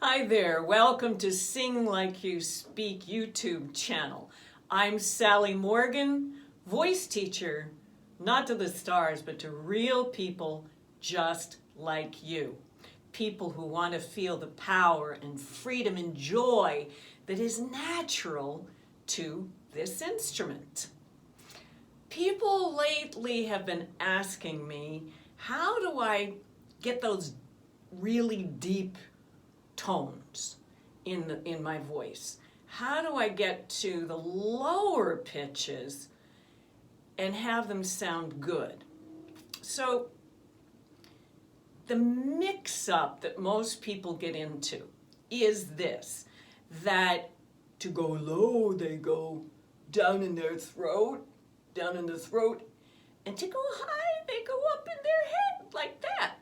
Hi there, welcome to Sing Like You Speak YouTube channel. I'm Sally Morgan, voice teacher, not to the stars, but to real people just like you. People who want to feel the power and freedom and joy that is natural to this instrument. People lately have been asking me, how do I get those really deep tones in my voice? How do I get to the lower pitches and have them sound good? So the mix-up that most people get into is this, that to go low, they go down in their throat, down in the throat, and to go high, they go up in their head like that.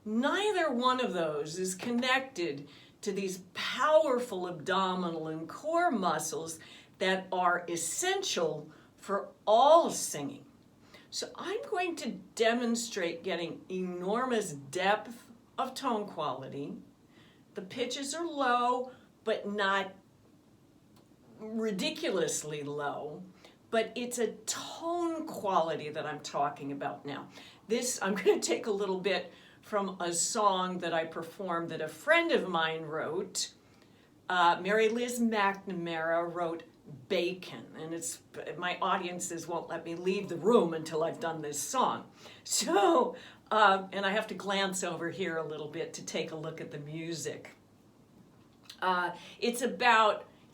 Neither one of those is connected to these powerful abdominal and core muscles that are essential for all singing. So I'm going to demonstrate getting enormous depth of tone quality. The pitches are low, but not ridiculously low, but it's a tone quality that I'm talking about now. I'm going to take a little bit from a song that I performed that a friend of mine wrote. Mary Liz McNamara wrote Bacon, and my audiences won't let me leave the room until I've done this song. So, and I have to glance over here a little bit to take a look at the music. It's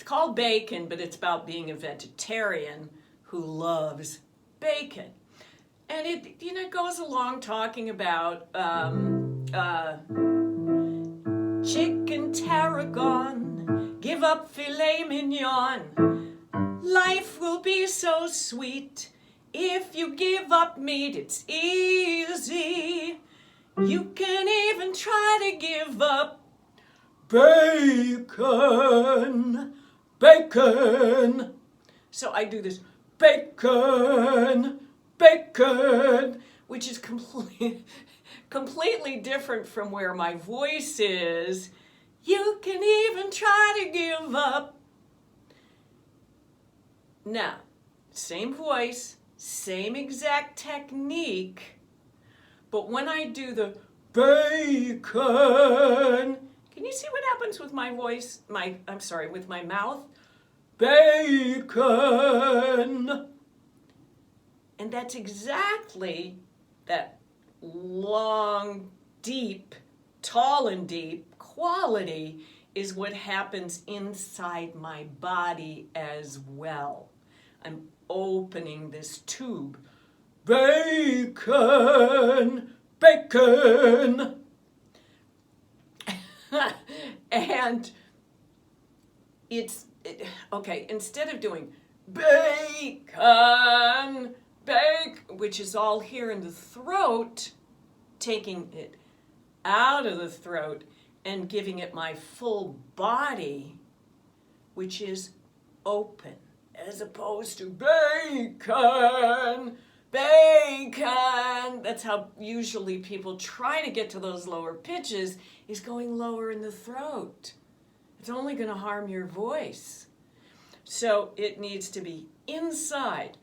called Bacon, but it's about being a vegetarian who loves bacon. And it goes along talking about chicken tarragon, give up filet mignon. Life will be so sweet if you give up meat. It's easy. You can even try to give up bacon, bacon. So I do this bacon, bacon, which is completely different from where my voice is. You can even try to give up. Now, same voice, same exact technique, but when I do the bacon, can you see what happens with my voice? With my mouth? Bacon. And that's exactly that long, deep, tall and deep quality is what happens inside my body as well. I'm opening this tube. Bacon, bacon. And okay, instead of doing bacon, which is all here in the throat, taking it out of the throat and giving it my full body, which is open, as opposed to bacon, bacon. That's how usually people try to get to those lower pitches, is going lower in the throat. It's only going to harm your voice. So it needs to be inside.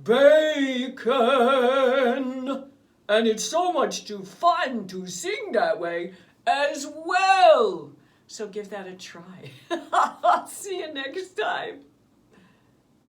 Bacon! And it's so much too fun to sing that way as well. So give that a try. I'll see you next time.